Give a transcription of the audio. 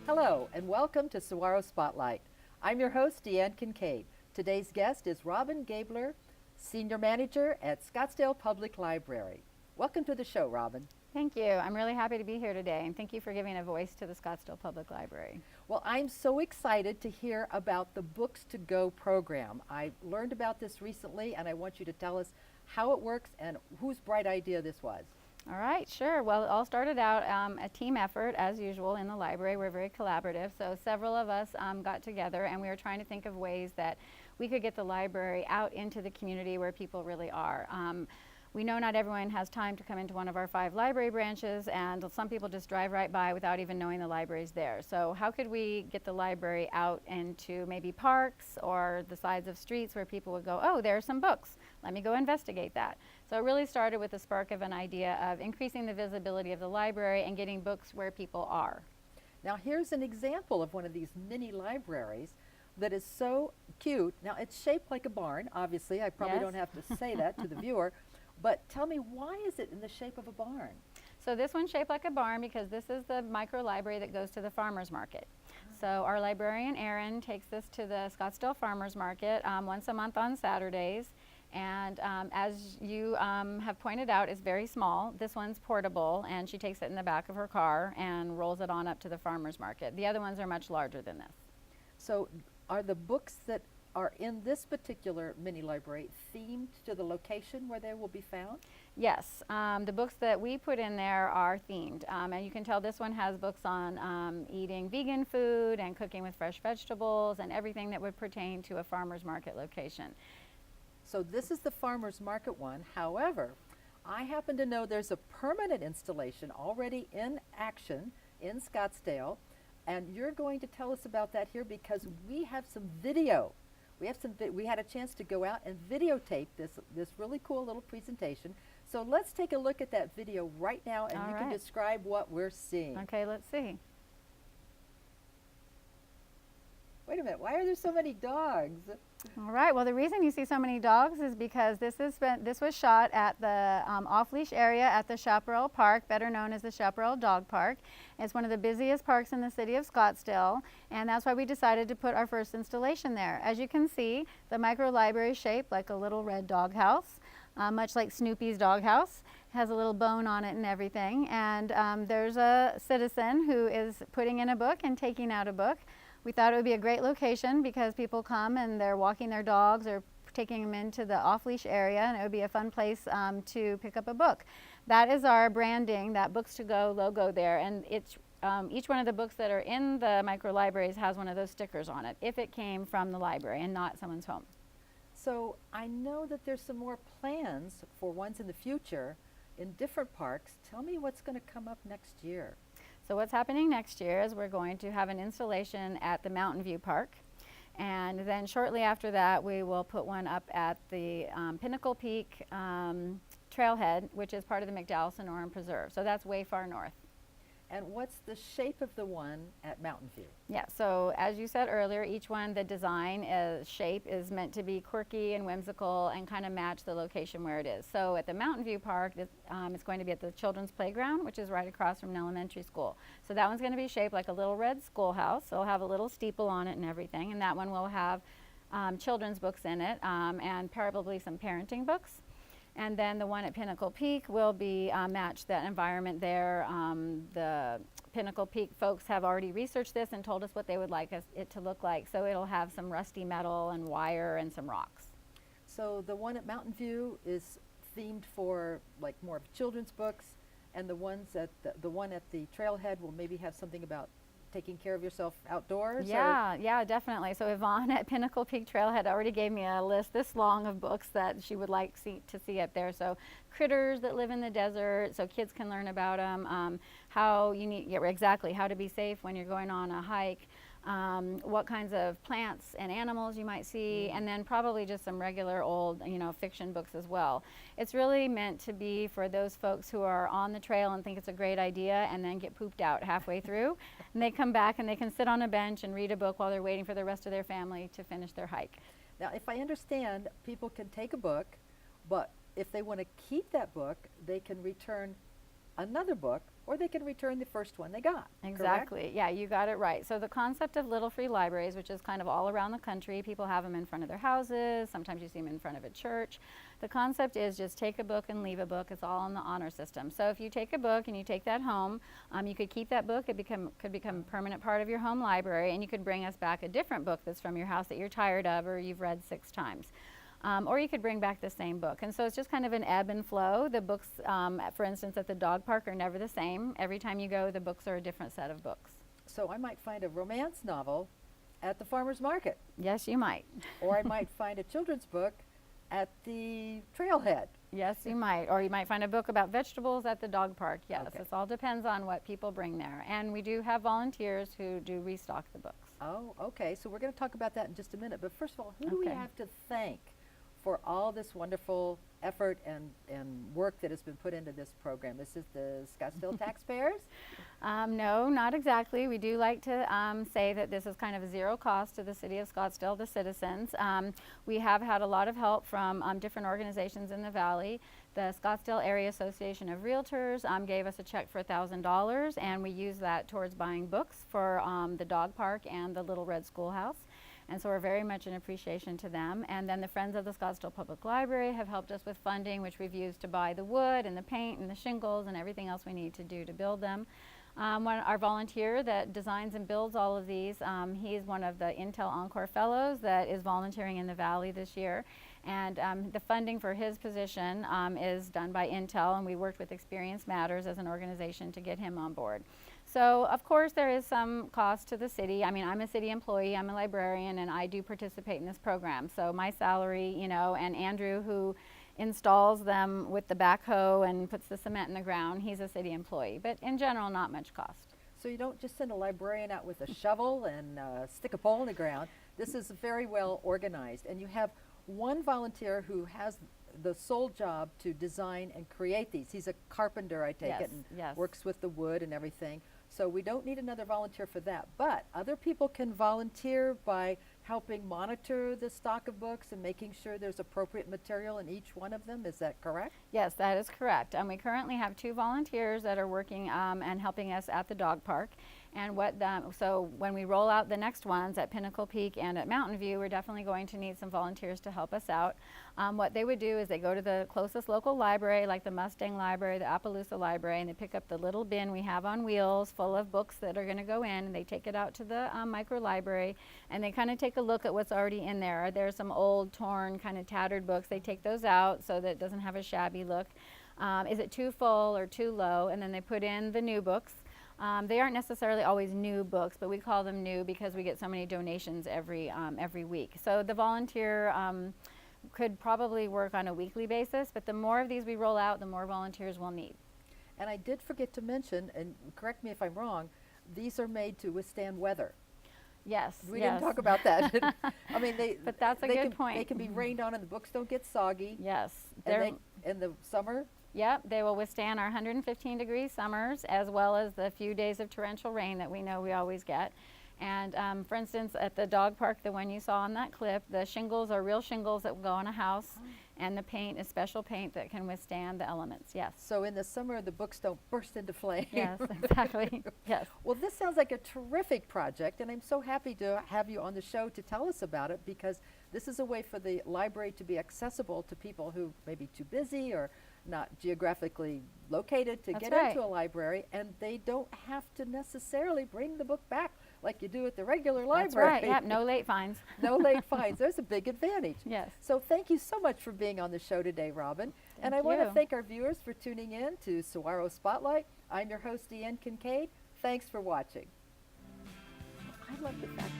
Hello, and welcome to Saguaro Spotlight. I'm your host, Deanne Kincaid. Today's guest is Robin Gabler, Senior Manager at Scottsdale Public Library. Welcome to the show, Robin. Thank you. I'm really happy to be here today, and thank you for giving a voice to the Scottsdale Public Library. Well, I'm so excited to hear about the Books2go program. I learned about this recently, and I want you to tell us how it works and whose bright idea this was. All right, sure. Well, it all started out a team effort, as usual, in the library. We're very collaborative, so several of us got together, and we were trying to think of ways that we could get the library out into the community where people really are. We know not everyone has time to come into one of our 5 library branches, and some people just drive right by without even knowing the library's there. So how could we get the library out into maybe parks or the sides of streets where people would go, oh, there are some books. Let me go investigate that. So it really started with the spark of an idea of increasing the visibility of the library and getting books where people are. Now, here's an example of one of these mini libraries that is so cute. Now, it's shaped like a barn, obviously. I probably Yes. don't have to say that to the viewer. But tell me, why is it in the shape of a barn? So this one's shaped like a barn because this is the micro library that goes to the farmer's market. So our librarian, Erin, takes this to the Scottsdale Farmers Market once a month on Saturdays. And as you have pointed out, it's very small. This one's portable, and she takes it in the back of her car and rolls it on up to the farmer's market. The other ones are much larger than this. So are the books that are in this particular mini library themed to the location where they will be found? Yes, the books that we put in there are themed, and you can tell this one has books on eating vegan food and cooking with fresh vegetables and everything that would pertain to a farmer's market location. So this is the farmer's market one. However, I happen to know there's a permanent installation already in action in Scottsdale, and you're going to tell us about that here because we have some video. We had a chance to go out and videotape this really cool little presentation. So let's take a look at that video right now, and All you right. can describe what we're seeing. Okay, let's see. Wait a minute, why are there so many dogs? All right. Well, the reason you see so many dogs is because this was shot at the off-leash area at the Chaparral Park, better known as the Chaparral Dog Park. It's one of the busiest parks in the city of Scottsdale, and that's why we decided to put our first installation there. As you can see, the micro library is shaped like a little red doghouse, much like Snoopy's doghouse. It has a little bone on it and everything. And there's a citizen who is putting in a book and taking out a book. We thought it would be a great location because people come and they're walking their dogs or taking them into the off-leash area, and it would be a fun place to pick up a book. That is our branding, that Books2go logo there, and it's each one of the books that are in the micro libraries has one of those stickers on it, if it came from the library and not someone's home. So I know that there's some more plans for ones in the future in different parks. Tell me what's going to come up next year. So what's happening next year is we're going to have an installation at the Mountain View Park. And then shortly after that, we will put one up at the Pinnacle Peak Trailhead, which is part of the McDowell Sonoran Preserve. So that's way far north. And what's the shape of the one at Mountain View? Yeah, so as you said earlier, each one, the design shape is meant to be quirky and whimsical and kind of match the location where it is. So at the Mountain View Park, it's going to be at the children's playground, which is right across from an elementary school. So that one's going to be shaped like a little red schoolhouse. So it'll have a little steeple on it and everything. And that one will have children's books in it and probably some parenting books. And then the one at Pinnacle Peak will be match that environment there. The Pinnacle Peak folks have already researched this and told us what they would like it to look like. So it'll have some rusty metal and wire and some rocks. So the one at Mountain View is themed for like more of children's books, and the ones at the one at the Trailhead will maybe have something about taking care of yourself outdoors? Yeah, definitely. So Yvonne at Pinnacle Peak Trailhead already gave me a list this long of books that she would like to see up there. So critters that live in the desert, so kids can learn about them, how you need, exactly how to be safe when you're going on a hike, what kinds of plants and animals you might see, and then probably just some regular old, fiction books as well. It's really meant to be for those folks who are on the trail and think it's a great idea and then get pooped out halfway through, and they come back and they can sit on a bench and read a book while they're waiting for the rest of their family to finish their hike. Now, if I understand, people can take a book, but if they want to keep that book, they can return another book or they can return the first one they got. Exactly. Correct? Yeah, you got it right. So the concept of little free libraries, which is kind of all around the country, people have them in front of their houses. Sometimes you see them in front of a church. The concept is just take a book and leave a book. It's all in the honor system. So if you take a book and you take that home, you could keep that book. It could become a permanent part of your home library, and you could bring us back a different book that's from your house that you're tired of or you've read 6 times. Or you could bring back the same book. And so it's just kind of an ebb and flow. The books, for instance, at the dog park are never the same. Every time you go, the books are a different set of books. So I might find a romance novel at the farmer's market, Yes, you might. or I might find a children's book at the trailhead. Yes, you might. Or you might find a book about vegetables at the dog park. Yes, Okay. it all depends on what people bring there. And we do have volunteers who do restock the books. Oh, okay. So we're going to talk about that in just a minute. But first of all, who do we Okay. have to thank for all this wonderful effort and work that has been put into this program? This is the Scottsdale taxpayers? No, not exactly. We do like to say that this is kind of a zero cost to the city of Scottsdale, the citizens. We have had a lot of help from different organizations in the valley. The Scottsdale Area Association of Realtors gave us a check for $1,000, and we use that towards buying books for the dog park and the Little Red Schoolhouse. And so we're very much in appreciation to them. And then the Friends of the Scottsdale Public Library have helped us with funding, which we've used to buy the wood and the paint and the shingles and everything else we need to do to build them. Our volunteer that designs and builds all of these, he's one of the Intel Encore Fellows that is volunteering in the Valley this year. And the funding for his position is done by Intel, and we worked with Experience Matters as an organization to get him on board. So, of course, there is some cost to the city. I mean, I'm a city employee, I'm a librarian, and I do participate in this program. So my salary, you know, and Andrew, who installs them with the backhoe and puts the cement in the ground, he's a city employee. But in general, not much cost. So you don't just send a librarian out with a shovel and stick a pole in the ground. This is very well organized. And you have one volunteer who has the sole job to design and create these. He's a carpenter, I take it, and Yes. works with the wood and everything. So we don't need another volunteer for that. But other people can volunteer by helping monitor the stock of books and making sure there's appropriate material in each one of them. Is that correct? Yes, that is correct. We currently have 2 volunteers that are working and helping us at the dog park. And so when we roll out the next ones at Pinnacle Peak and at Mountain View, we're definitely going to need some volunteers to help us out. What they would do is they go to the closest local library, like the Mustang Library, the Appaloosa Library, and they pick up the little bin we have on wheels full of books that are going to go in. And they take it out to the micro library, and they kind of take a look at what's already in there. There's some old, torn, kind of tattered books. They take those out so that it doesn't have a shabby look. Is it too full or too low? And then they put in the new books. They aren't necessarily always new books, but we call them new because we get so many donations every week. So the volunteer could probably work on a weekly basis, but the more of these we roll out, the more volunteers we'll need. And I did forget to mention, and correct me if I'm wrong, these are made to withstand weather. Yes. We yes. didn't talk about that. I mean, But that's a good point. They can be rained on and the books don't get soggy. Yes. And in the summer, Yep, they will withstand our 115-degree summers as well as the few days of torrential rain that we know we always get. And for instance, at the dog park, the one you saw on that clip, the shingles are real shingles that will go on a house, and the paint is special paint that can withstand the elements, yes. so in the summer the books don't burst into flame. Yes, exactly, yes. Well, this sounds like a terrific project, and I'm so happy to have you on the show to tell us about it, because this is a way for the library to be accessible to people who may be too busy or not geographically located to That's get right. into a library, and they don't have to necessarily bring the book back like you do at the regular library. That's right, yep, no late fines. No late fines. There's a big advantage. Yes. So thank you so much for being on the show today, Robin. And I Thank want to you. thank our viewers for tuning in to Saguaro Spotlight. I'm your host, Deanne Kincaid. Thanks for watching. I love the fact